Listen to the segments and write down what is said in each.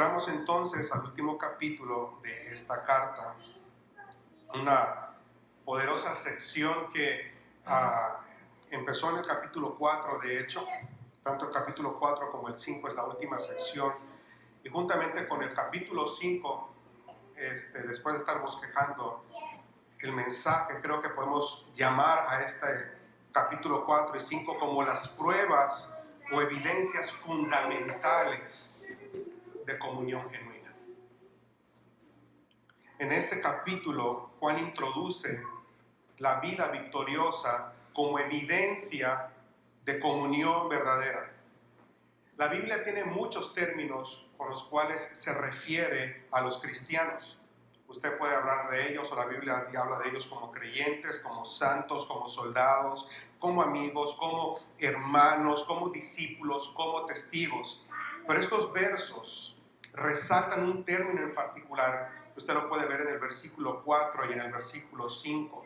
Entramos entonces al último capítulo de esta carta, una poderosa sección que empezó en el capítulo 4, de hecho, tanto el capítulo 4 como el 5 es la última sección, y juntamente con el capítulo 5, después de estar bosquejando el mensaje, creo que podemos llamar a este capítulo 4 y 5 como las pruebas o evidencias fundamentales de comunión genuina. En este capítulo, Juan introduce la vida victoriosa como evidencia de comunión verdadera. La Biblia tiene muchos términos con los cuales se refiere a los cristianos. Usted puede hablar de ellos, o la Biblia habla de ellos como creyentes, como santos, como soldados, como amigos, como hermanos, como discípulos, como testigos. Pero estos versos resaltan un término en particular. Usted lo puede ver en el versículo 4 y en el versículo 5.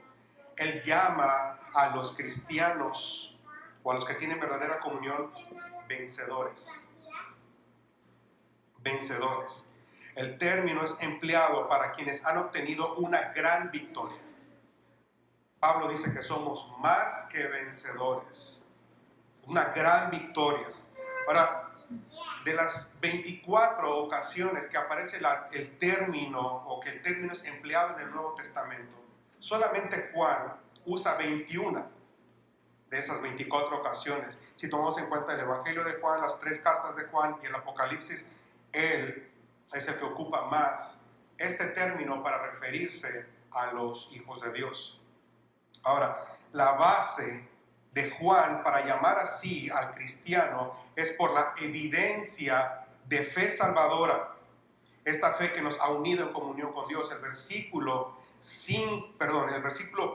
Él llama a los cristianos o a los que tienen verdadera comunión vencedores. Vencedores. El término es empleado para quienes han obtenido una gran victoria. Pablo dice que somos más que vencedores. Una gran victoria. Ahora, de las 24 ocasiones que aparece el término o que el término es empleado en el Nuevo Testamento, solamente Juan usa 21 de esas 24 ocasiones. Si tomamos en cuenta el Evangelio de Juan, las 3 cartas de Juan y el Apocalipsis, él es el que ocupa más este término para referirse a los hijos de Dios. Ahora, la base de Juan para llamar así al cristiano es por la evidencia de fe salvadora. Esta fe que nos ha unido en comunión con Dios. El versículo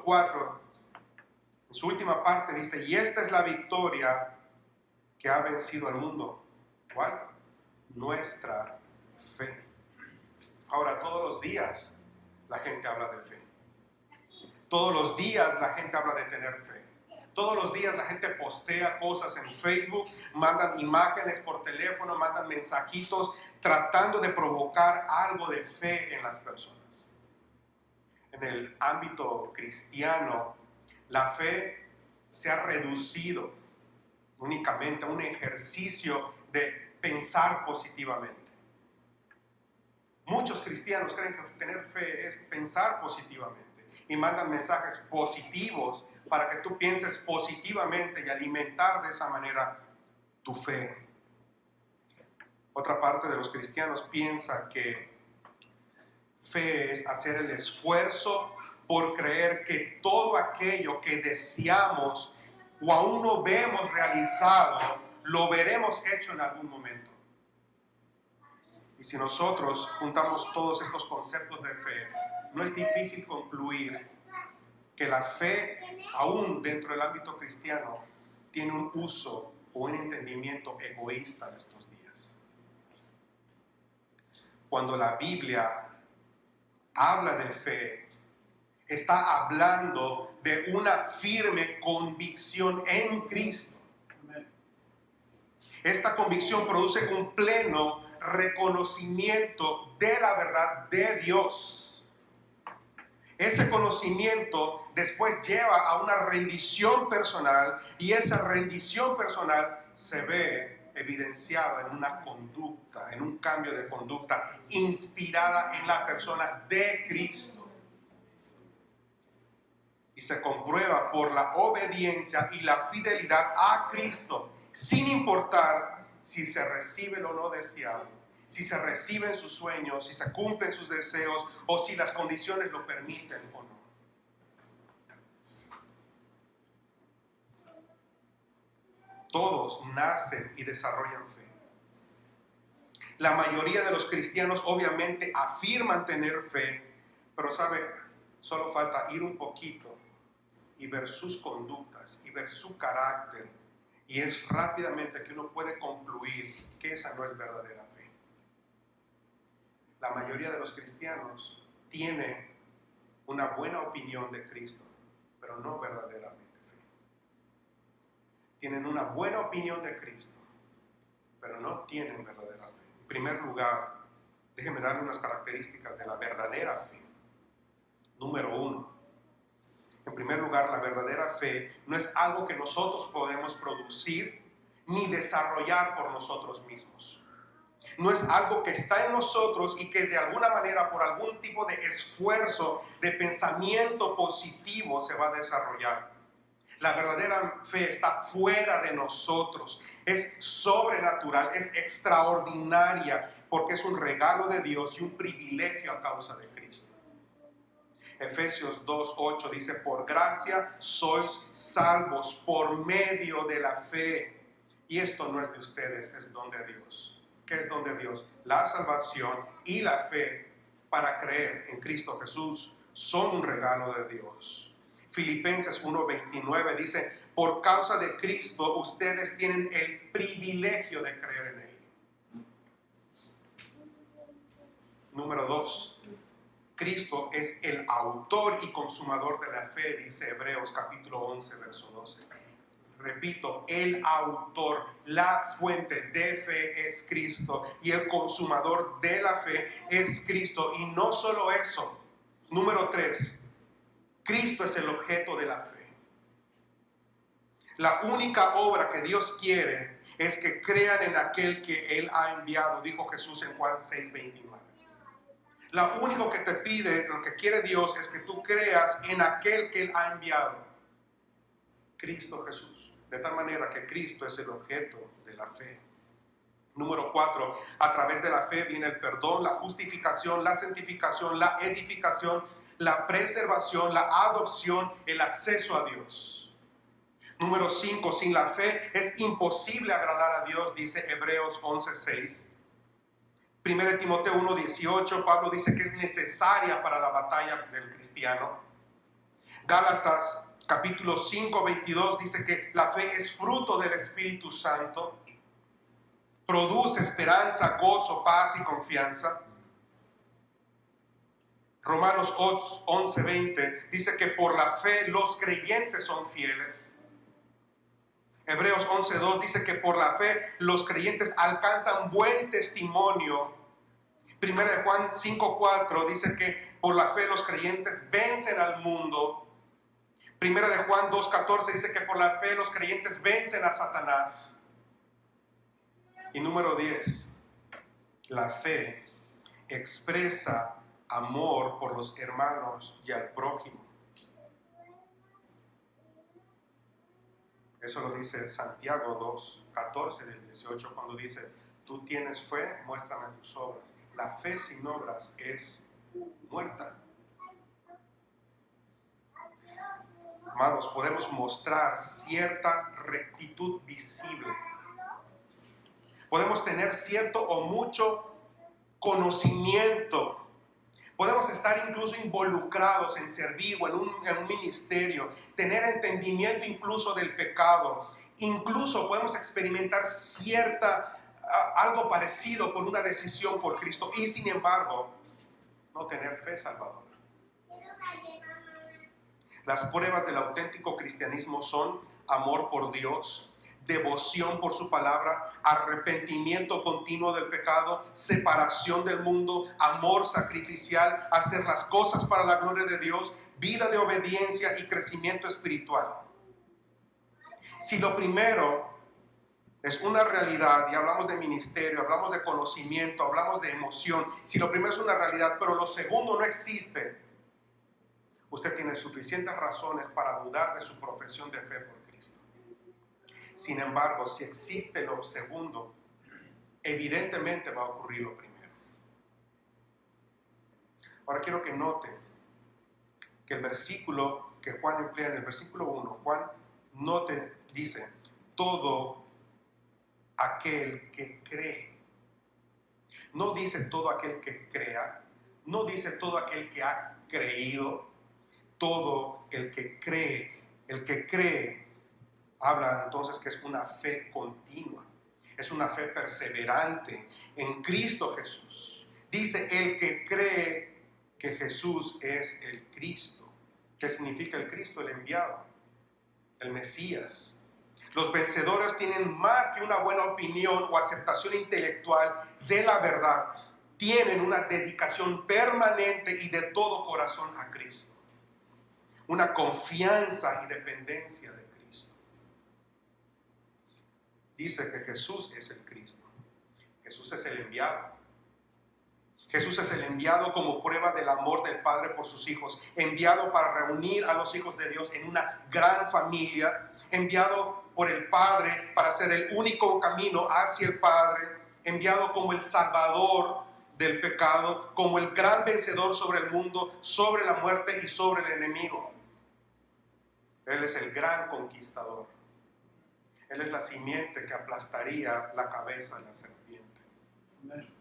4, en su última parte dice, y esta es la victoria que ha vencido al mundo. ¿Cuál? Nuestra fe. Ahora, todos los días la gente habla de fe. Todos los días la gente habla de tener fe. Todos los días la gente postea cosas en Facebook, mandan imágenes por teléfono, mandan mensajitos tratando de provocar algo de fe en las personas. En el ámbito cristiano, la fe se ha reducido únicamente a un ejercicio de pensar positivamente. Muchos cristianos creen que tener fe es pensar positivamente y mandan mensajes positivos para que tú pienses positivamente y alimentar de esa manera tu fe. Otra parte de los cristianos piensa que fe es hacer el esfuerzo por creer que todo aquello que deseamos o aún no vemos realizado, lo veremos hecho en algún momento. Y si nosotros juntamos todos estos conceptos de fe, no es difícil concluir que la fe, aún dentro del ámbito cristiano, tiene un uso o un entendimiento egoísta en estos días. Cuando la Biblia habla de fe, está hablando de una firme convicción en Cristo. Esta convicción produce un pleno reconocimiento de la verdad de Dios. Ese conocimiento después lleva a una rendición personal y esa rendición personal se ve evidenciada en una conducta, en un cambio de conducta inspirada en la persona de Cristo. Y se comprueba por la obediencia y la fidelidad a Cristo, sin importar si se recibe lo no deseado, si se reciben sus sueños, si se cumplen sus deseos o si las condiciones lo permiten o no. Todos nacen y desarrollan fe. La mayoría de los cristianos obviamente afirman tener fe, pero sabe, solo falta ir un poquito y ver sus conductas y ver su carácter, y es rápidamente que uno puede concluir que esa no es verdadera fe. La mayoría de los cristianos tiene una buena opinión de Cristo, pero no verdaderamente fe. Tienen una buena opinión de Cristo, pero no tienen verdadera fe. En primer lugar, Déjenme darle unas características de la verdadera fe. Número 1. En primer lugar, la verdadera fe no es algo que nosotros podemos producir ni desarrollar por nosotros mismos. No es algo que está en nosotros y que de alguna manera, por algún tipo de esfuerzo, de pensamiento positivo, se va a desarrollar. La verdadera fe está fuera de nosotros. Es sobrenatural, es extraordinaria, porque es un regalo de Dios y un privilegio a causa de Cristo. Efesios 2:8 dice: por gracia sois salvos por medio de la fe. Y esto no es de ustedes, es don de Dios. ¿Qué es don de Dios? La salvación y la fe para creer en Cristo Jesús son un regalo de Dios. Filipenses 1:29 dice: por causa de Cristo ustedes tienen el privilegio de creer en Él. Número 2. Cristo es el autor y consumador de la fe, dice Hebreos capítulo 11, verso 12. Repito, el autor, la fuente de fe es Cristo y el consumador de la fe es Cristo. Y no solo eso. Número 3, Cristo es el objeto de la fe. La única obra que Dios quiere es que crean en aquel que Él ha enviado, dijo Jesús en Juan 6:29. Lo único que te pide, lo que quiere Dios, es que tú creas en aquel que Él ha enviado, Cristo Jesús. De tal manera que Cristo es el objeto de la fe. Número 4, a través de la fe viene el perdón, la justificación, la santificación, la edificación, la preservación, la adopción, el acceso a Dios. Número 5, sin la fe es imposible agradar a Dios, dice Hebreos 11:6. 1 Timoteo 1:18, Pablo dice que es necesaria para la batalla del cristiano. Gálatas capítulo 5:22 dice que la fe es fruto del Espíritu Santo. Produce esperanza, gozo, paz y confianza. Romanos 11:20 dice que por la fe los creyentes son fieles. Hebreos 11:2 dice que por la fe los creyentes alcanzan buen testimonio. 1 Juan 5:4 dice que por la fe los creyentes vencen al mundo. 1 Juan 2:14 dice que por la fe los creyentes vencen a Satanás. Y número 10, la fe expresa amor por los hermanos y al prójimo. Eso lo dice Santiago 2:14-18 cuando dice: tú tienes fe, muéstrame tus obras. La fe sin obras es muerta. Amados, podemos mostrar cierta rectitud visible. Podemos tener cierto o mucho conocimiento. Podemos estar incluso involucrados en servir o en un ministerio, tener entendimiento incluso del pecado. Incluso podemos experimentar algo parecido por una decisión por Cristo y sin embargo no tener fe salvadora. Las pruebas del auténtico cristianismo son amor por Dios, devoción por su palabra, arrepentimiento continuo del pecado, separación del mundo, amor sacrificial, hacer las cosas para la gloria de Dios, vida de obediencia y crecimiento espiritual. Si lo primero es una realidad y hablamos de ministerio, hablamos de conocimiento, hablamos de emoción, si lo primero es una realidad pero lo segundo no existe, usted tiene suficientes razones para dudar de su profesión de fe por Cristo. Sin embargo, si existe lo segundo, evidentemente va a ocurrir lo primero. Ahora quiero que note que el versículo que Juan emplea en el versículo 1, Juan dice, todo aquel que cree. No dice todo aquel que crea, no dice todo aquel que ha creído, todo el que cree. El que cree habla entonces que es una fe continua, es una fe perseverante en Cristo Jesús. Dice el que cree que Jesús es el Cristo. ¿Qué significa el Cristo? El enviado, el Mesías. Los vencedores tienen más que una buena opinión o aceptación intelectual de la verdad. tienen una dedicación permanente y de todo corazón a Cristo. Una confianza y dependencia de Cristo. Dice que Jesús es el Cristo. Jesús es el enviado. Jesús es el enviado como prueba del amor del Padre por sus hijos, enviado para reunir a los hijos de Dios en una gran familia, enviado por el Padre para ser el único camino hacia el Padre, enviado como el Salvador del pecado, como el gran vencedor sobre el mundo, sobre la muerte y sobre el enemigo. Él es el gran conquistador. Él es la simiente que aplastaría la cabeza de la serpiente. Amén.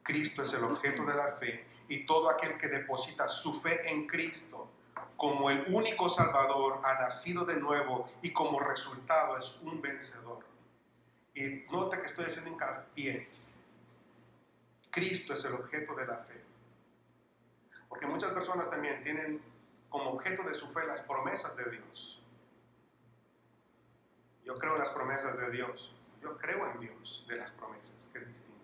Cristo es el objeto de la fe y todo aquel que deposita su fe en Cristo como el único Salvador ha nacido de nuevo y como resultado es un vencedor. Y nota que estoy haciendo hincapié. Cristo es el objeto de la fe. Porque muchas personas también tienen como objeto de su fe las promesas de Dios. Yo creo en las promesas de Dios. Yo creo en Dios de las promesas, que es distinto.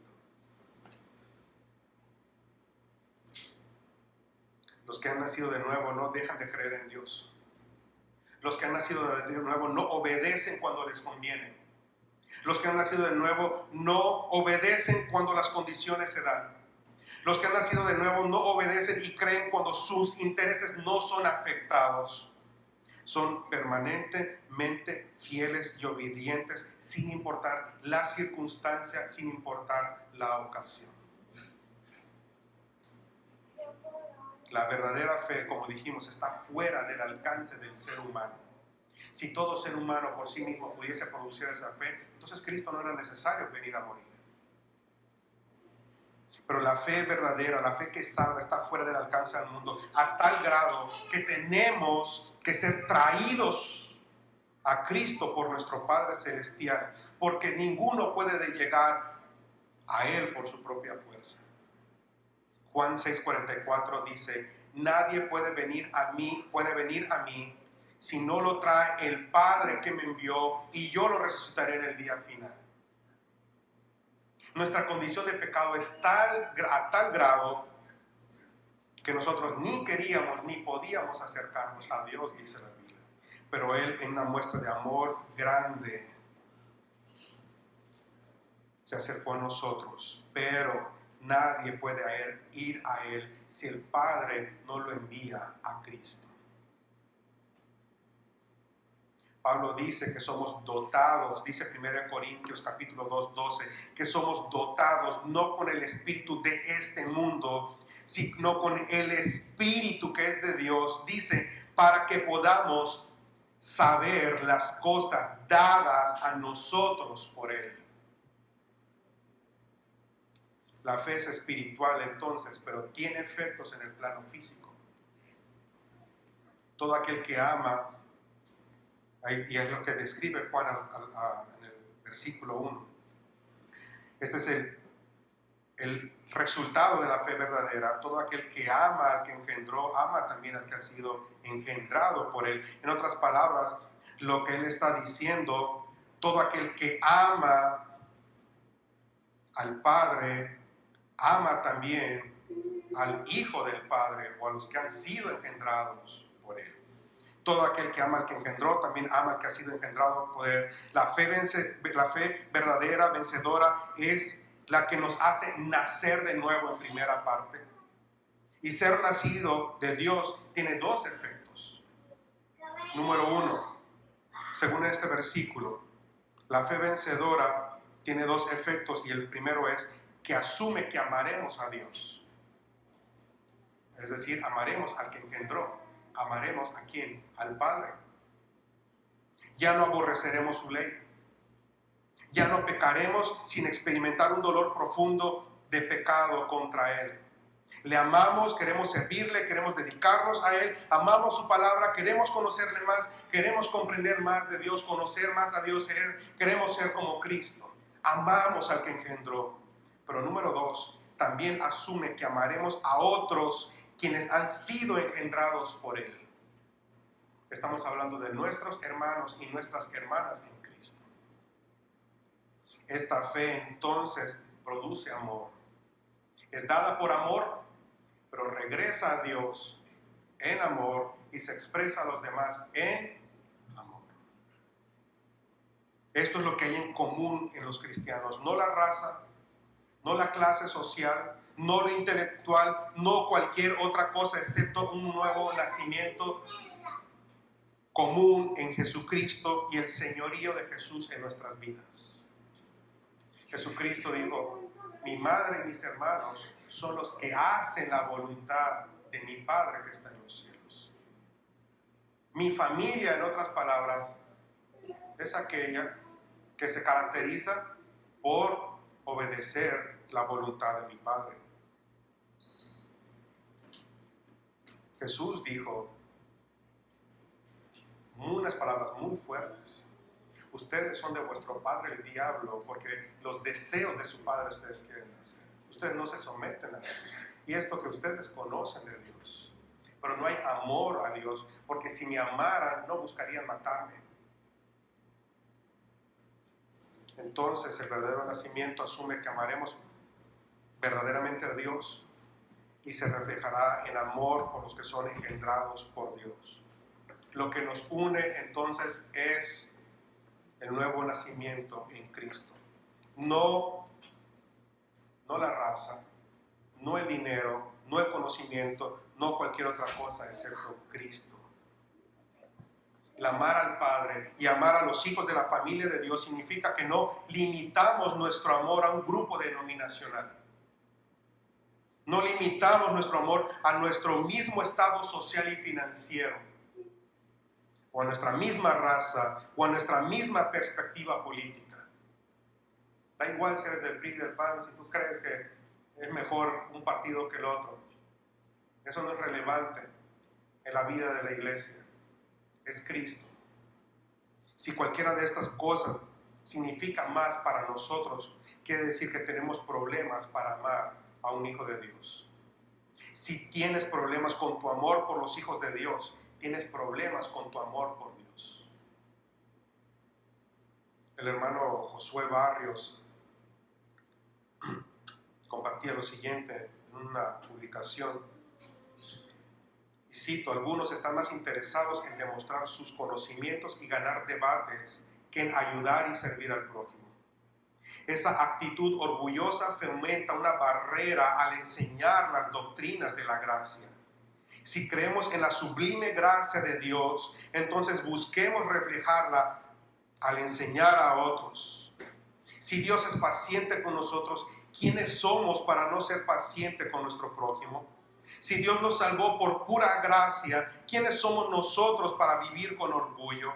Los que han nacido de nuevo no dejan de creer en Dios. Los que han nacido de nuevo no obedecen cuando les conviene. Los que han nacido de nuevo no obedecen cuando las condiciones se dan. Los que han nacido de nuevo no obedecen y creen cuando sus intereses no son afectados. Son permanentemente fieles y obedientes sin importar la circunstancia, sin importar la ocasión. La verdadera fe, como dijimos, está fuera del alcance del ser humano. Si todo ser humano por sí mismo pudiese producir esa fe, entonces Cristo no era necesario venir a morir. Pero la fe verdadera, la fe que salva, está fuera del alcance del mundo, a tal grado que tenemos que ser traídos a Cristo por nuestro Padre Celestial, porque ninguno puede llegar a Él por su propia fuerza. Juan 6:44 dice, nadie puede venir a mí si no lo trae el Padre que me envió y yo lo resucitaré en el día final. Nuestra condición de pecado es a tal grado que nosotros ni queríamos ni podíamos acercarnos a Dios, dice la Biblia. Pero Él, en una muestra de amor grande, se acercó a nosotros. Pero nadie puede ir a Él si el Padre no lo envía a Cristo. Pablo dice que somos dotados, dice 1 Corintios capítulo 2:12, que somos dotados no con el espíritu de este mundo, sino con el espíritu que es de Dios, dice, para que podamos saber las cosas dadas a nosotros por Él. La fe es espiritual entonces, pero tiene efectos en el plano físico. Todo aquel que ama, y es lo que describe Juan en el versículo 1. Este es el resultado de la fe verdadera. Todo aquel que ama al que engendró, ama también al que ha sido engendrado por Él. En otras palabras, lo que Él está diciendo, todo aquel que ama al Padre, ama también al Hijo del Padre o a los que han sido engendrados por Él. Todo aquel que ama al que engendró también ama al que ha sido engendrado por Él. La fe verdadera, vencedora, es la que nos hace nacer de nuevo en primera parte. Y ser nacido de Dios tiene dos efectos. Número uno, según este versículo, la fe vencedora tiene dos efectos y el primero es que asume que amaremos a Dios. Es decir, amaremos al que engendró. Amaremos a quién? Al Padre. Ya no aborreceremos su ley. Ya no pecaremos sin experimentar un dolor profundo de pecado contra Él. Le amamos, queremos servirle, queremos dedicarnos a Él, amamos su palabra, queremos conocerle más, queremos comprender más de Dios, conocer más a Dios, queremos ser como Cristo. Amamos al que engendró. Pero número dos, también asume que amaremos a otros quienes han sido engendrados por Él. Estamos hablando de nuestros hermanos y nuestras hermanas en Cristo. Esta fe entonces produce amor. Es dada por amor, pero regresa a Dios en amor y se expresa a los demás en amor. Esto es lo que hay en común en los cristianos, no la raza, no la clase social, no lo intelectual, no cualquier otra cosa excepto un nuevo nacimiento común en Jesucristo y el señorío de Jesús en nuestras vidas. Jesucristo dijo: mi madre y mis hermanos son los que hacen la voluntad de mi Padre que está en los cielos. Mi familia, en otras palabras, es aquella que se caracteriza por obedecer la voluntad de mi Padre. Jesús dijo unas palabras muy fuertes: ustedes son de vuestro padre el diablo, porque los deseos de su padre ustedes quieren hacer. Ustedes no se someten a Dios. Y esto que ustedes conocen de Dios. Pero no hay amor a Dios, porque si me amaran no buscarían matarme. Entonces el verdadero nacimiento asume que amaremos verdaderamente a Dios y se reflejará en amor por los que son engendrados por Dios. Lo que nos une entonces es el nuevo nacimiento en Cristo. No la raza, no el dinero, no el conocimiento, no cualquier otra cosa excepto Cristo. El amar al Padre y amar a los hijos de la familia de Dios significa que no limitamos nuestro amor a un grupo denominacional. No limitamos nuestro amor a nuestro mismo estado social y financiero, o a nuestra misma raza, o a nuestra misma perspectiva política. Da igual si eres del PRI y del PAN, si tú crees que es mejor un partido que el otro. Eso no es relevante en la vida de la iglesia. Es Cristo. Si cualquiera de estas cosas significa más para nosotros, quiere decir que tenemos problemas para amar a un hijo de Dios. Si tienes problemas con tu amor por los hijos de Dios, tienes problemas con tu amor por Dios. El hermano Josué Barrios compartía lo siguiente en una publicación, y cito: algunos están más interesados en demostrar sus conocimientos y ganar debates que en ayudar y servir al prójimo. Esa actitud orgullosa fomenta una barrera al enseñar las doctrinas de la gracia. Si creemos en la sublime gracia de Dios, entonces busquemos reflejarla al enseñar a otros. Si Dios es paciente con nosotros, ¿quiénes somos para no ser paciente con nuestro prójimo? Si Dios nos salvó por pura gracia, ¿quiénes somos nosotros para vivir con orgullo?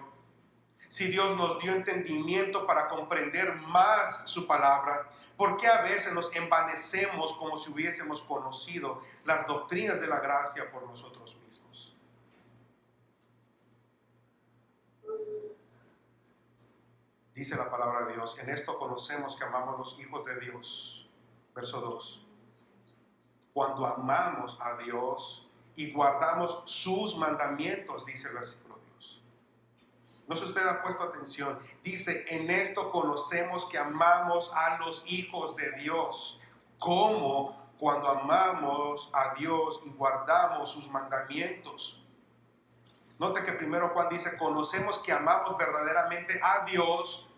Si Dios nos dio entendimiento para comprender más su palabra, ¿por qué a veces nos envanecemos como si hubiésemos conocido las doctrinas de la gracia por nosotros mismos? Dice la palabra de Dios: en esto conocemos que amamos los hijos de Dios. Verso 2. Cuando amamos a Dios y guardamos sus mandamientos, dice el versículo 2. No sé si usted ha puesto atención. Dice: en esto conocemos que amamos a los hijos de Dios. ¿Cómo? Cuando amamos a Dios y guardamos sus mandamientos. Note que primero Juan dice: conocemos que amamos verdaderamente a Dios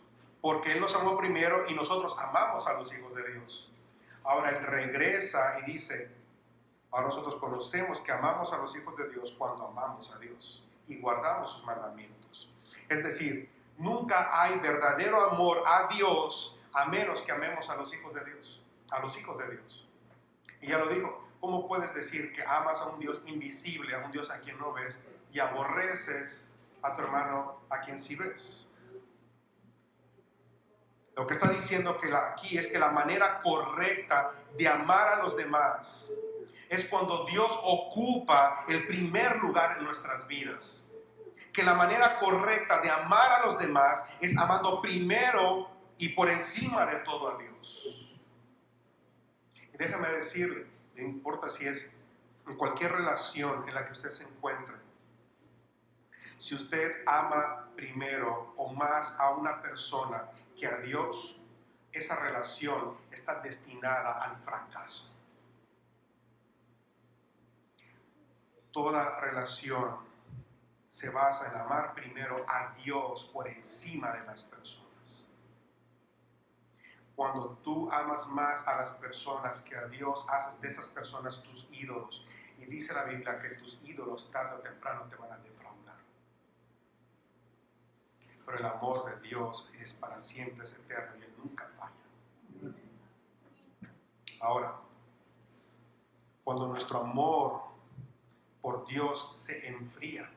porque Él nos amó primero y nosotros amamos a los hijos de Dios. Ahora Él regresa y dice: ahora nosotros conocemos que amamos a los hijos de Dios cuando amamos a Dios y guardamos sus mandamientos. Es decir, nunca hay verdadero amor a Dios a menos que amemos a los hijos de Dios, a los hijos de Dios. Y ya lo dijo: ¿cómo puedes decir que amas a un Dios invisible, a un Dios a quien no ves, y aborreces a tu hermano a quien sí ves? Lo que está diciendo aquí es que la manera correcta de amar a los demás es cuando Dios ocupa el primer lugar en nuestras vidas. Que la manera correcta de amar a los demás es amando primero y por encima de todo a Dios. Y déjame decirle, no importa si es en cualquier relación en la que usted se encuentre, si usted ama primero o más a una persona que a Dios, esa relación está destinada al fracaso. Toda relación se basa en amar primero a Dios por encima de las personas. Cuando tú amas más a las personas que a Dios, haces de esas personas tus ídolos. Y dice la Biblia que tus ídolos tarde o temprano te van a defraudar. Pero el amor de Dios es para siempre, es eterno y Él nunca falla. Ahora, cuando nuestro amor por Dios se enfría,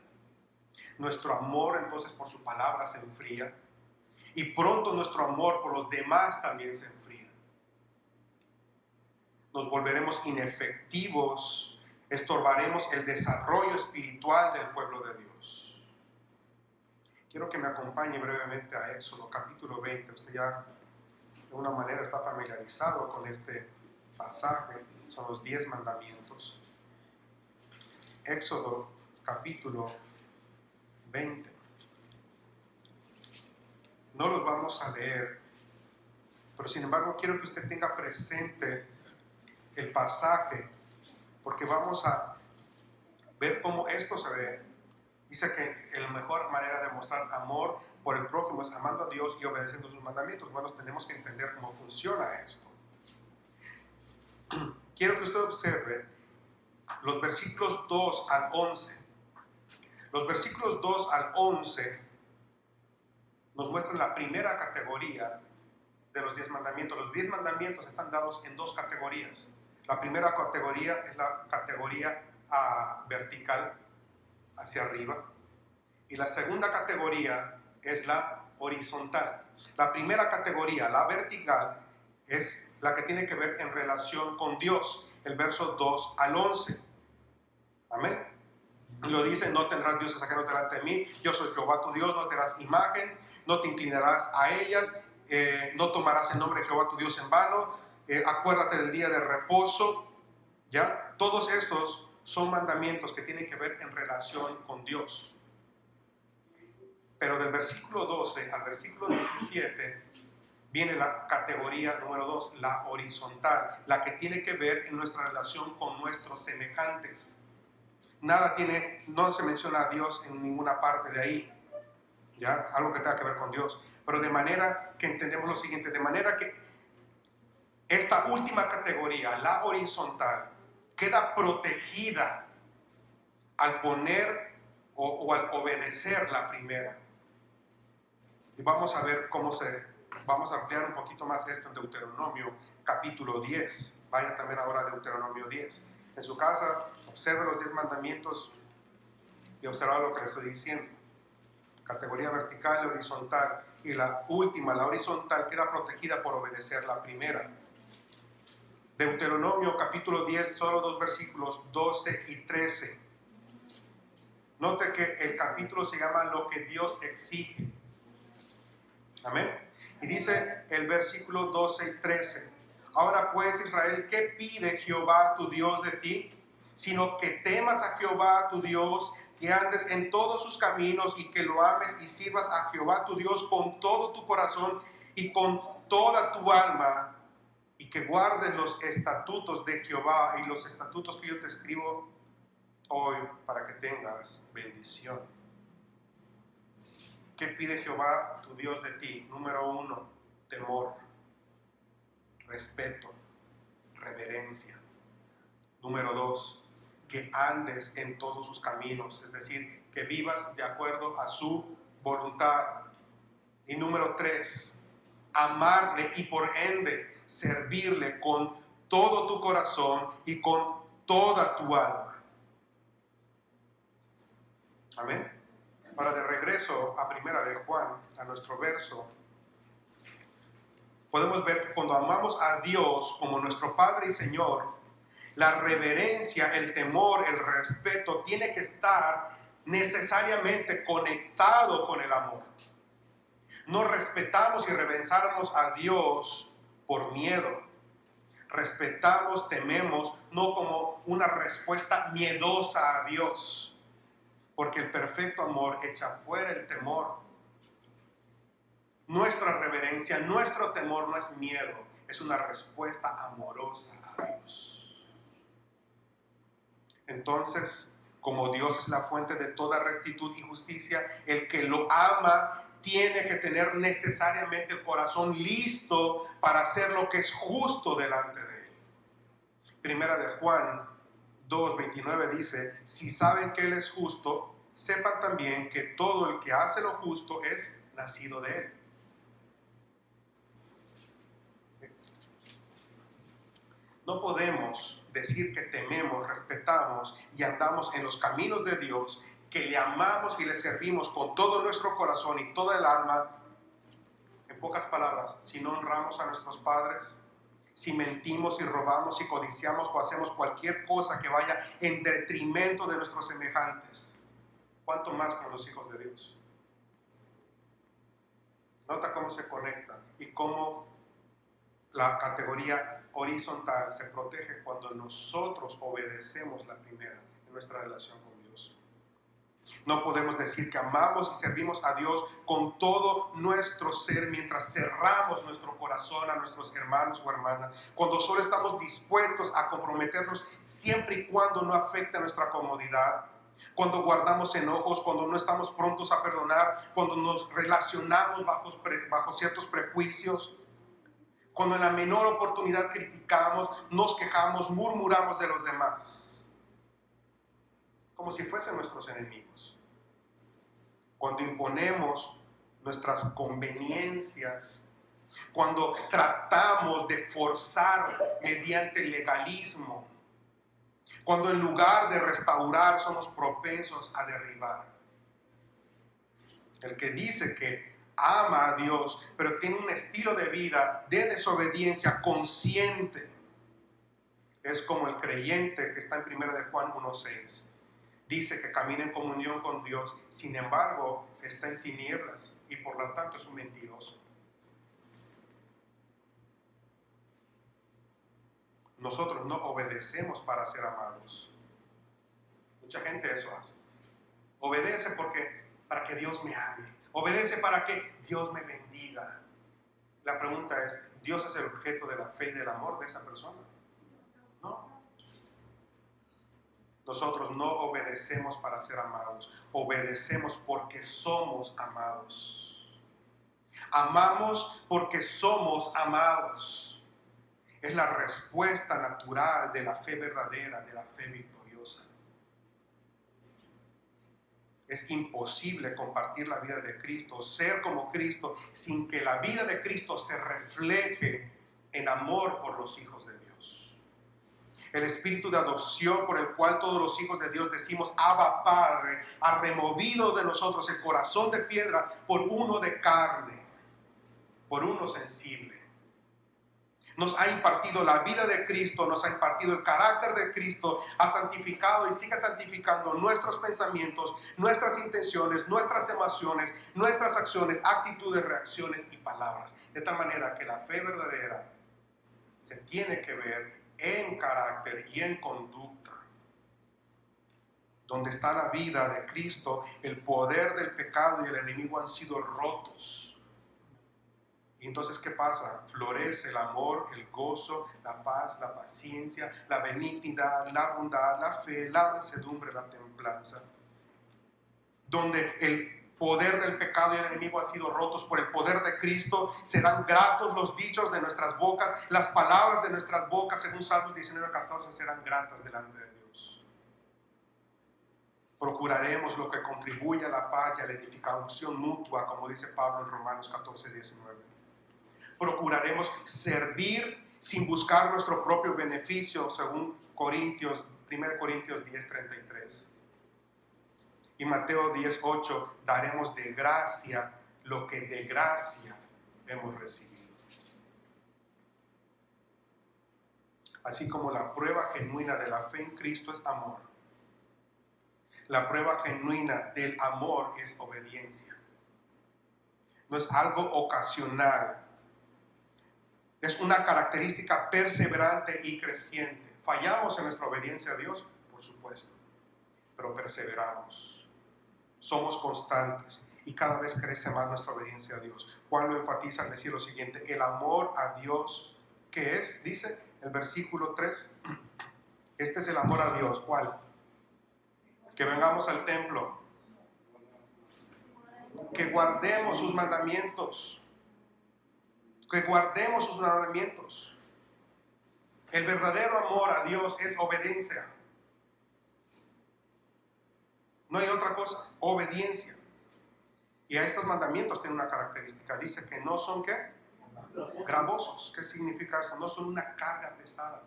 nuestro amor entonces por su palabra se enfría, y pronto nuestro amor por los demás también se enfría. Nos volveremos inefectivos, estorbaremos el desarrollo espiritual del pueblo de Dios. Quiero que me acompañe brevemente a Éxodo capítulo 20. Usted ya de una manera está familiarizado con este pasaje, son los 10 mandamientos. Éxodo capítulo 20. No los vamos a leer, pero sin embargo quiero que usted tenga presente el pasaje, porque vamos a ver cómo esto se ve. Dice que la mejor manera de mostrar amor por el prójimo es amando a Dios y obedeciendo sus mandamientos. Bueno, tenemos que entender cómo funciona esto. Quiero que usted observe los versículos 2 al 11. Los versículos 2 al 11 nos muestran la primera categoría de los 10 mandamientos. Los 10 mandamientos están dados en 2 categorías. La primera categoría es la categoría vertical, hacia arriba. Y la segunda categoría es la horizontal. La primera categoría, la vertical, es la que tiene que ver en relación con Dios. El verso 2 al 11. Amén. Y lo dice: no tendrás dioses ajenos delante de mí. Yo soy Jehová tu Dios, no te harás imagen, no te inclinarás a ellas, no tomarás el nombre de Jehová tu Dios en vano, acuérdate del día de reposo. ¿Ya? Todos estos son mandamientos que tienen que ver en relación con Dios. Pero del versículo 12 al versículo 17 viene la categoría número 2, la horizontal, la que tiene que ver en nuestra relación con nuestros semejantes. No se menciona a Dios en ninguna parte de ahí, ¿ya? Algo que tenga que ver con Dios. Pero de manera que entendemos lo siguiente, de manera que esta última categoría, la horizontal, queda protegida al poner o al obedecer la primera. Y vamos a ver vamos a ampliar un poquito más esto en Deuteronomio capítulo 10. Vaya también ahora a Deuteronomio 10. En su casa, observe los 10 mandamientos y observa lo que le estoy diciendo. Categoría vertical y horizontal. Y la última, la horizontal, queda protegida por obedecer la primera. Deuteronomio capítulo 10, solo 2 versículos, 12 y 13. Note que el capítulo se llama Lo que Dios exige. Amén. Y dice el versículo 12 y 13. Ahora pues, Israel, ¿qué pide Jehová tu Dios de ti? Sino que temas a Jehová tu Dios, que andes en todos sus caminos y que lo ames y sirvas a Jehová tu Dios con todo tu corazón y con toda tu alma, y que guardes los estatutos de Jehová y los estatutos que yo te escribo hoy para que tengas bendición. ¿Qué pide Jehová tu Dios de ti? Número 1, temor, respeto, reverencia. Número 2, que andes en todos sus caminos, es decir, que vivas de acuerdo a su voluntad. Y número 3, amarle y por ende servirle con todo tu corazón y con toda tu alma. Amén. Ahora, de regreso a primera de Juan, a nuestro verso, podemos ver que cuando amamos a Dios como nuestro Padre y Señor, la reverencia, el temor, el respeto tiene que estar necesariamente conectado con el amor. No respetamos y reverenciamos a Dios por miedo. Respetamos, tememos, no como una respuesta miedosa a Dios, porque el perfecto amor echa fuera el temor. Nuestra reverencia reverencia, nuestro temor no es miedo, es una respuesta amorosa a Dios. Entonces, como Dios es la fuente de toda rectitud y justicia, el que lo ama tiene que tener necesariamente el corazón listo para hacer lo que es justo delante de Él. Primera de Juan 2:29 dice: si saben que Él es justo, sepan también que todo el que hace lo justo es nacido de Él. No podemos decir que tememos, respetamos y andamos en los caminos de Dios, que le amamos y le servimos con todo nuestro corazón y toda el alma. En pocas palabras, si no honramos a nuestros padres, si mentimos y robamos y codiciamos o hacemos cualquier cosa que vaya en detrimento de nuestros semejantes, ¿cuánto más con los hijos de Dios? Nota cómo se conecta y cómo la categoría horizontal se protege cuando nosotros obedecemos la primera en nuestra relación con Dios. No podemos decir que amamos y servimos a Dios con todo nuestro ser mientras cerramos nuestro corazón a nuestros hermanos o hermanas, cuando solo estamos dispuestos a comprometernos siempre y cuando no afecte nuestra comodidad, cuando guardamos enojos, cuando no estamos prontos a perdonar, cuando nos relacionamos bajo ciertos prejuicios, cuando en la menor oportunidad criticamos, nos quejamos, murmuramos de los demás, como si fuesen nuestros enemigos. Cuando imponemos nuestras conveniencias, cuando tratamos de forzar mediante el legalismo, cuando en lugar de restaurar somos propensos a derribar. El que dice que ama a Dios, pero tiene un estilo de vida de desobediencia consciente, es como el creyente que está en 1 de Juan 1:6. Dice que camina en comunión con Dios, sin embargo está en tinieblas y por lo tanto es un mentiroso. Nosotros no obedecemos para ser amados. Mucha gente eso hace. Obedece para que Dios me ame. Obedece para que Dios me bendiga. La pregunta es, ¿Dios es el objeto de la fe y del amor de esa persona? No. Nosotros no obedecemos para ser amados. Obedecemos porque somos amados. Amamos porque somos amados. Es la respuesta natural de la fe verdadera, de la fe victoriosa. Es imposible compartir la vida de Cristo, ser como Cristo, sin que la vida de Cristo se refleje en amor por los hijos de Dios. El espíritu de adopción por el cual todos los hijos de Dios decimos Abba Padre, ha removido de nosotros el corazón de piedra por uno de carne, por uno sensible. Nos ha impartido la vida de Cristo, nos ha impartido el carácter de Cristo, ha santificado y sigue santificando nuestros pensamientos, nuestras intenciones, nuestras emociones, nuestras acciones, actitudes, reacciones y palabras. De tal manera que la fe verdadera se tiene que ver en carácter y en conducta. Donde está la vida de Cristo, el poder del pecado y el enemigo han sido rotos. Y entonces, ¿qué pasa? Florece el amor, el gozo, la paz, la paciencia, la benignidad, la bondad, la fe, la mansedumbre, la templanza. Donde el poder del pecado y el enemigo han sido rotos por el poder de Cristo, serán gratos los dichos de nuestras bocas, las palabras de nuestras bocas, según Salmos 19:14, serán gratas delante de Dios. Procuraremos lo que contribuye a la paz y a la edificación mutua, como dice Pablo en Romanos 14:19. Procuraremos servir sin buscar nuestro propio beneficio, según 1 Corintios 10:33. Y Mateo 10:8, daremos de gracia lo que de gracia hemos recibido. Así como la prueba genuina de la fe en Cristo es amor, la prueba genuina del amor es obediencia. No es algo ocasional. Es una característica perseverante y creciente. ¿Fallamos en nuestra obediencia a Dios? Por supuesto. Pero perseveramos. Somos constantes. y cada vez crece más nuestra obediencia a Dios. Juan lo enfatiza al decir lo siguiente: el amor a Dios, ¿qué es? Dice el versículo 3, este es el amor a Dios. ¿Cuál? Que vengamos al templo, que guardemos sus mandamientos, que guardemos sus mandamientos. El verdadero amor a Dios es obediencia. No hay otra cosa, obediencia. Y a estos mandamientos tiene una característica, dice que no son ¿qué? Gravosos. ¿Qué significa eso? No son una carga pesada.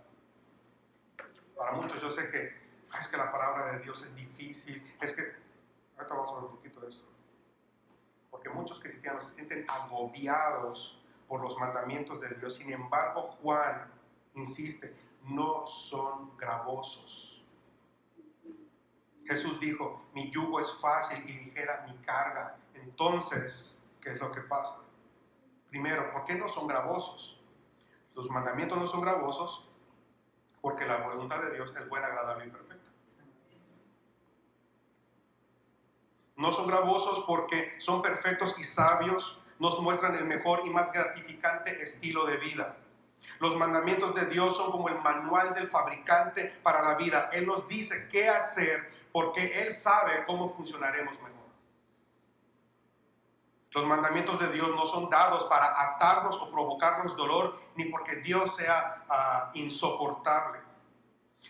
Para muchos yo sé que es que la palabra de Dios es difícil, es que, ahorita vamos a ver un poquito de esto, porque muchos cristianos se sienten agobiados por los mandamientos de Dios. Sin embargo, Juan insiste, no son gravosos. Jesús dijo, mi yugo es fácil y ligera mi carga. Entonces, ¿qué es lo que pasa? Primero, ¿por qué no son gravosos? Los mandamientos no son gravosos porque la voluntad de Dios es buena, agradable y perfecta. No son gravosos porque son perfectos y sabios, nos muestran el mejor y más gratificante estilo de vida. Los mandamientos de Dios son como el manual del fabricante para la vida. Él nos dice qué hacer porque Él sabe cómo funcionaremos mejor. Los mandamientos de Dios no son dados para atarnos o provocarnos dolor, ni porque Dios sea insoportable.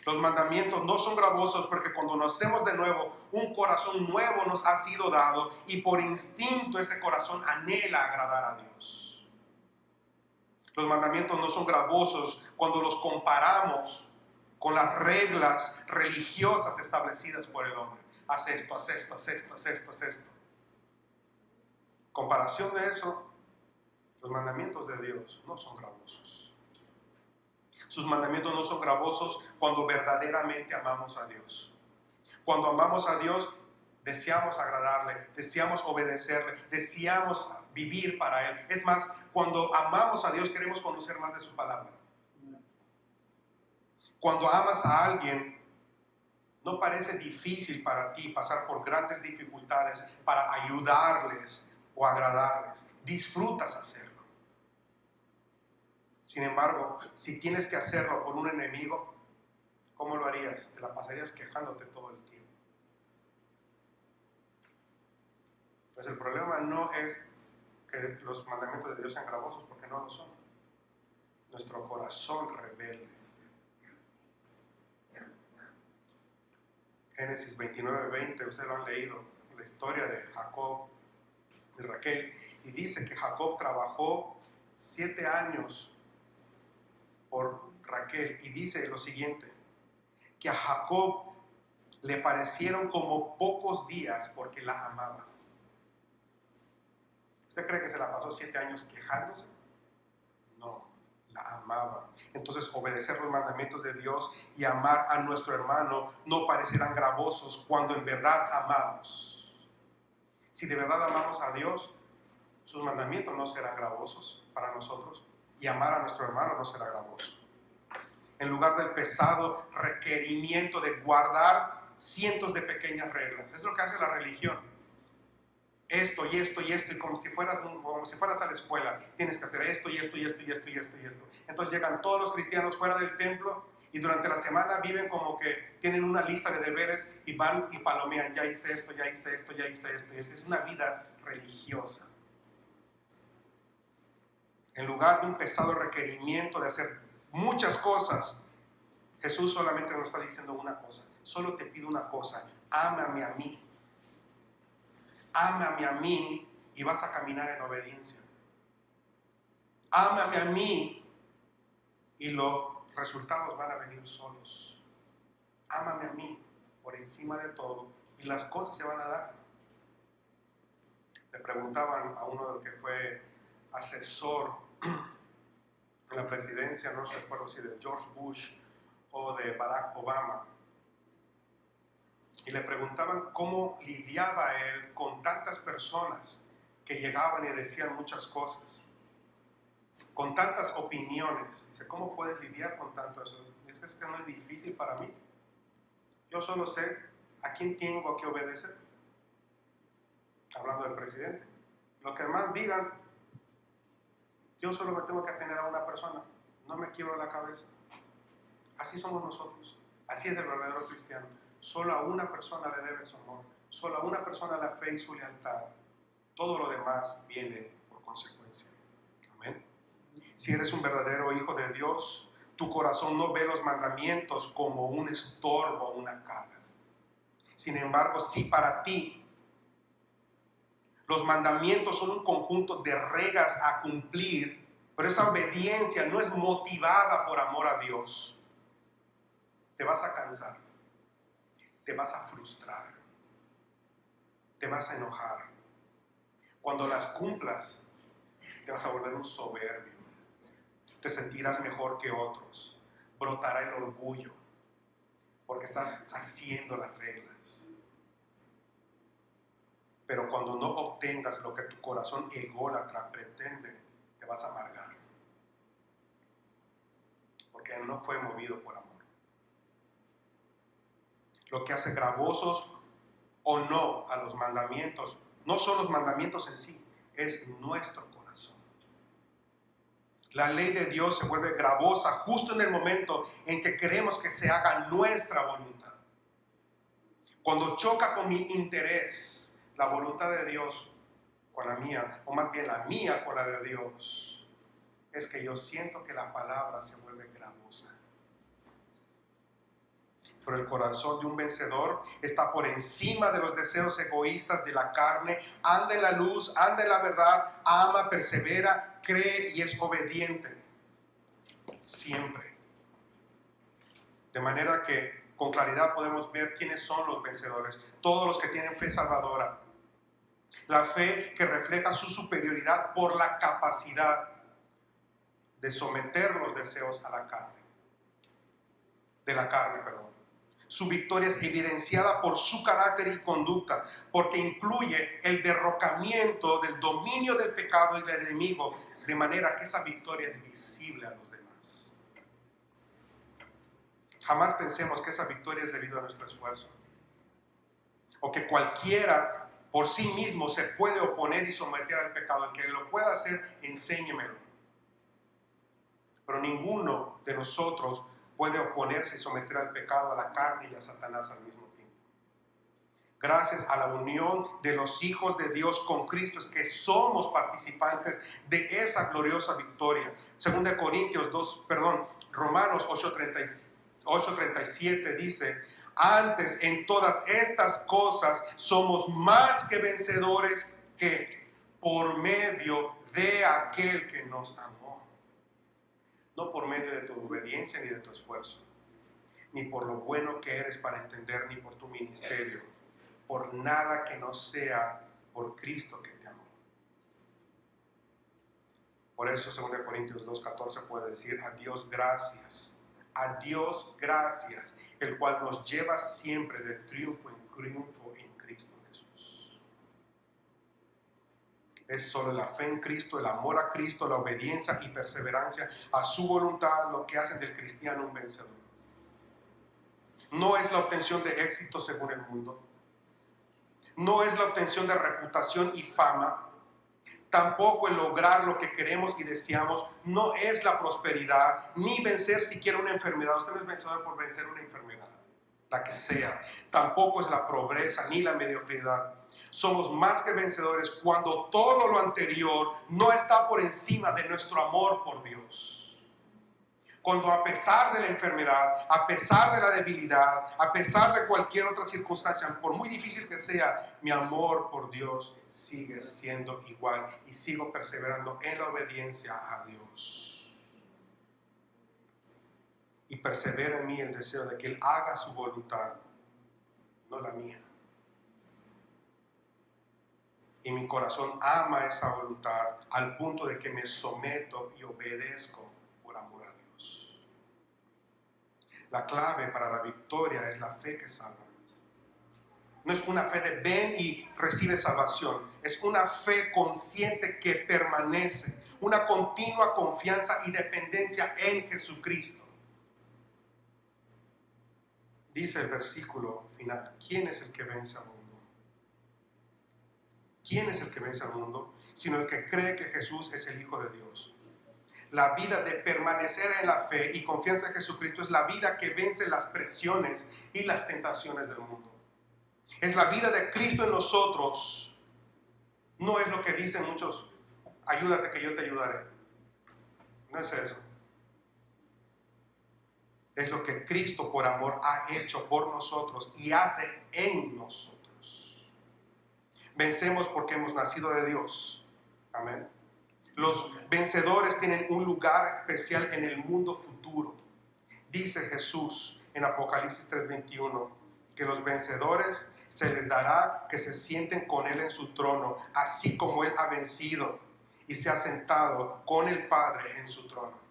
Los mandamientos no son gravosos porque cuando nacemos de nuevo, un corazón nuevo nos ha sido dado y por instinto ese corazón anhela agradar a Dios. Los mandamientos no son gravosos cuando los comparamos con las reglas religiosas establecidas por el hombre. Haz esto, haz esto, haz esto, haz esto, haz esto. Comparación de eso, los mandamientos de Dios no son gravosos. Sus mandamientos no son gravosos cuando verdaderamente amamos a Dios. Cuando amamos a Dios, deseamos agradarle, deseamos obedecerle, deseamos vivir para Él. Es más, cuando amamos a Dios, queremos conocer más de su palabra. Cuando amas a alguien, no parece difícil para ti pasar por grandes dificultades para ayudarles o agradarles. Disfrutas hacerlo. Sin embargo, si tienes que hacerlo por un enemigo, ¿cómo lo harías? Te la pasarías quejándote todo el tiempo. Pues el problema no es que los mandamientos de Dios sean gravosos, porque no lo son. Nuestro corazón rebelde. Génesis 29:20, ustedes lo han leído, la historia de Jacob y Raquel, y dice que Jacob trabajó 7 años por Raquel, y dice lo siguiente, que a Jacob le parecieron como pocos días porque la amaba. ¿Usted cree que se la pasó 7 años quejándose? No, la amaba. Entonces, obedecer los mandamientos de Dios y amar a nuestro hermano no parecerán gravosos cuando en verdad amamos. Si de verdad amamos a Dios, sus mandamientos no serán gravosos para nosotros, y amar a nuestro hermano no será gravoso. En lugar del pesado requerimiento de guardar cientos de pequeñas reglas. Es lo que hace la religión. Esto y esto y esto, y como si fueras a la escuela, tienes que hacer esto y esto y esto y esto y esto y esto. Entonces llegan todos los cristianos fuera del templo y durante la semana viven como que tienen una lista de deberes y van y palomean, ya hice esto, ya hice esto, ya hice esto. Y es una vida religiosa. En lugar de un pesado requerimiento de hacer muchas cosas, Jesús solamente nos está diciendo una cosa. Solo te pido una cosa: ámame a mí. Ámame a mí y vas a caminar en obediencia. Ámame a mí y los resultados van a venir solos. Ámame a mí por encima de todo y las cosas se van a dar. Le preguntaban a uno que fue asesor en la presidencia, no recuerdo si de George Bush o de Barack Obama, y le preguntaban cómo lidiaba él con tantas personas que llegaban y decían muchas cosas, con tantas opiniones. Dice, ¿cómo puedes lidiar con tanto eso? Dice, es que no es difícil para mí. Yo solo sé a quién tengo que obedecer. hablando del presidente. Lo que más digan, yo solo me tengo que atener a una persona, no me quiebro la cabeza. Así somos nosotros, así es el verdadero cristiano. Solo a una persona le debe su amor, solo a una persona la fe y su lealtad. Todo lo demás viene por consecuencia. Amén. Si eres un verdadero hijo de Dios, tu corazón no ve los mandamientos como un estorbo, una carga. Sin embargo, si para ti los mandamientos son un conjunto de reglas a cumplir, pero esa obediencia no es motivada por amor a Dios, te vas a cansar, te vas a frustrar, te vas a enojar. Cuando las cumplas, te vas a volver un soberbio, te sentirás mejor que otros, brotará el orgullo, porque estás haciendo las reglas. Pero cuando no obtengas lo que tu corazón ególatra pretende, te vas a amargar, porque no fue movido por amor. Lo que hace gravosos o no a los mandamientos no son los mandamientos en sí, es nuestro corazón. La ley de Dios se vuelve gravosa justo en el momento en que queremos que se haga nuestra voluntad. Cuando choca con mi interés, la voluntad de Dios con la mía, o más bien la mía con la de Dios, es que yo siento que la palabra se vuelve gravosa. Pero el corazón de un vencedor está por encima de los deseos egoístas de la carne, anda en la luz, anda en la verdad, ama, persevera, cree y es obediente. Siempre. De manera que con claridad podemos ver quiénes son los vencedores. Todos los que tienen fe salvadora. La fe que refleja su superioridad por la capacidad de someter los deseos a la carne. De la carne, perdón. Su victoria es evidenciada por su carácter y conducta, porque incluye el derrocamiento del dominio del pecado y del enemigo, de manera que esa victoria es visible a los demás. Jamás pensemos que esa victoria es debido a nuestro esfuerzo, o que cualquiera por sí mismo se puede oponer y someter al pecado. El que lo pueda hacer, enséñemelo. Pero ninguno de nosotros puede oponerse y someter al pecado, a la carne y a Satanás al mismo tiempo. Gracias a la unión de los hijos de Dios con Cristo es que somos participantes de esa gloriosa victoria. Romanos 8:37 dice: antes en todas estas cosas somos más que vencedores que por medio de aquel que nos amó. No por medio de tu obediencia ni de tu esfuerzo, ni por lo bueno que eres para entender, ni por tu ministerio, por nada que no sea por Cristo que te amó. Por eso 2 Corintios 2:14 puede decir: a Dios gracias, el cual nos lleva siempre de triunfo en triunfo en Cristo Jesús. Es solo la fe en Cristo, el amor a Cristo, la obediencia y perseverancia a su voluntad lo que hacen del cristiano un vencedor. No es la obtención de éxito según el mundo. No es la obtención de reputación y fama. Tampoco el lograr lo que queremos y deseamos. No es la prosperidad, ni vencer siquiera una enfermedad. Usted no es vencedor por vencer una enfermedad, la que sea. Tampoco es la pobreza ni la mediocridad. Somos más que vencedores cuando todo lo anterior no está por encima de nuestro amor por Dios. Cuando a pesar de la enfermedad, a pesar de la debilidad, a pesar de cualquier otra circunstancia, por muy difícil que sea, mi amor por Dios sigue siendo igual y sigo perseverando en la obediencia a Dios. Y persevera en mí el deseo de que Él haga su voluntad, no la mía. Y mi corazón ama esa voluntad al punto de que me someto y obedezco por amor a Dios. La clave para la victoria es la fe que salva. No es una fe de ven y recibe salvación. Es una fe consciente que permanece. Una continua confianza y dependencia en Jesucristo. Dice el versículo final: ¿quién es el que vence al mundo? ¿Quién es el que vence al mundo? Sino el que cree que Jesús es el Hijo de Dios. La vida de permanecer en la fe y confianza en Jesucristo es la vida que vence las presiones y las tentaciones del mundo. Es la vida de Cristo en nosotros. No es lo que dicen muchos, ayúdate que yo te ayudaré. No es eso. Es lo que Cristo por amor ha hecho por nosotros y hace en nosotros. Vencemos porque hemos nacido de Dios. Amén. Los vencedores tienen un lugar especial en el mundo futuro. Dice Jesús en Apocalipsis 3:21 que los vencedores se les dará que se sienten con Él en su trono, así como Él ha vencido y se ha sentado con el Padre en su trono.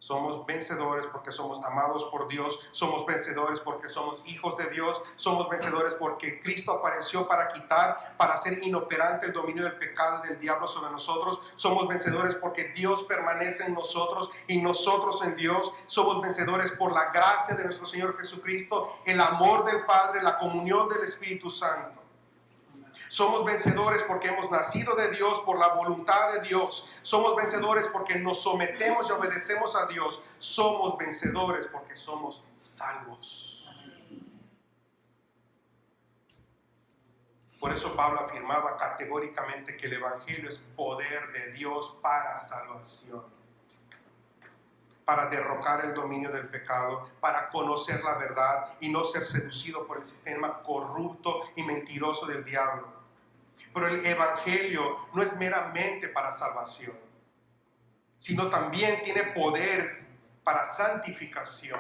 Somos vencedores porque somos amados por Dios, somos vencedores porque somos hijos de Dios, somos vencedores porque Cristo apareció para quitar, para hacer inoperante el dominio del pecado y del diablo sobre nosotros. Somos vencedores porque Dios permanece en nosotros y nosotros en Dios. Somos vencedores por la gracia de nuestro Señor Jesucristo, el amor del Padre, la comunión del Espíritu Santo. Somos vencedores porque hemos nacido de Dios por la voluntad de Dios. Somos vencedores porque nos sometemos y obedecemos a Dios. Somos vencedores porque somos salvos. Por eso Pablo afirmaba categóricamente que el Evangelio es poder de Dios para salvación, para derrocar el dominio del pecado, para conocer la verdad y no ser seducido por el sistema corrupto y mentiroso del diablo. Pero el Evangelio no es meramente para salvación, sino también tiene poder para santificación.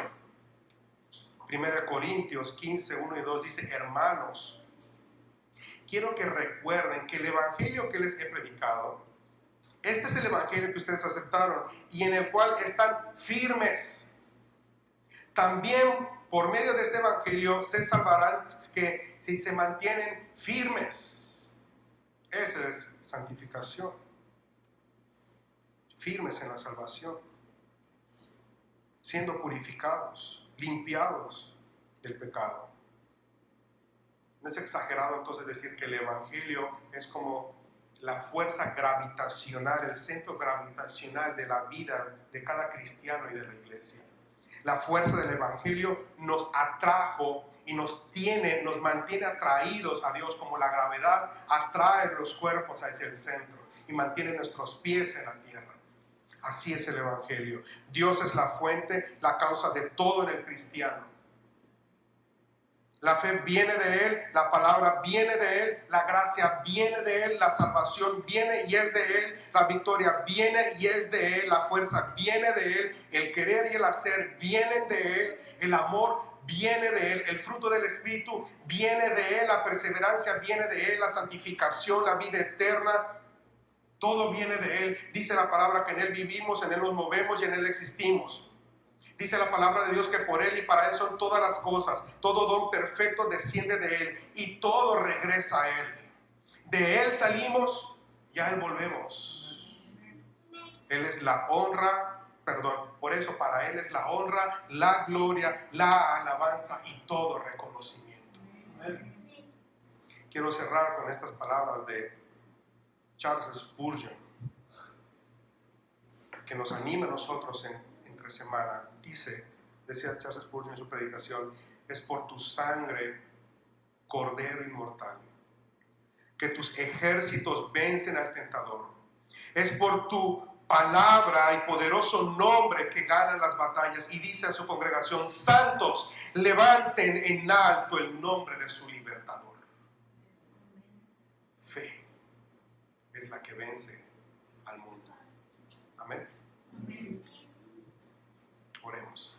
1 Corintios 15, 1 y 2 dice: hermanos, quiero que recuerden que el Evangelio que les he predicado, este es el Evangelio que ustedes aceptaron y en el cual están firmes. También por medio de este Evangelio se salvarán que si se mantienen firmes. Esa es santificación. Firmes en la salvación, siendo purificados, limpiados del pecado. No es exagerado entonces decir que el Evangelio es como la fuerza gravitacional, el centro gravitacional de la vida de cada cristiano y de la iglesia. La fuerza del Evangelio nos atrajo y nos mantiene atraídos a Dios, como la gravedad atrae los cuerpos hacia el centro y mantiene nuestros pies en la tierra. Así es el Evangelio. Dios es la fuente, la causa de todo en el cristiano. La fe viene de Él, la palabra viene de Él, la gracia viene de Él, la salvación viene y es de Él, la victoria viene y es de Él, la fuerza viene de Él, el querer y el hacer vienen de Él, el amor viene de Él, el fruto del Espíritu viene de Él, la perseverancia viene de Él, la santificación, la vida eterna, todo viene de Él. Dice la palabra que en Él vivimos, en Él nos movemos y en Él existimos. Dice la palabra de Dios que por Él y para Él son todas las cosas. Todo don perfecto desciende de Él y todo regresa a Él. De Él salimos y a Él volvemos. Él es la honra, por eso para Él es la honra, la gloria, la alabanza y todo reconocimiento. Quiero cerrar con estas palabras de Charles Spurgeon, que nos anima a nosotros entre semana. Decía Charles Spurgeon en su predicación: es por tu sangre, Cordero inmortal, que tus ejércitos vencen al tentador. Es por tu palabra y poderoso nombre que ganan las batallas. Y dice a su congregación: santos, levanten en alto el nombre de su libertador. Fe es la que vence al mundo. Amén. Oremos.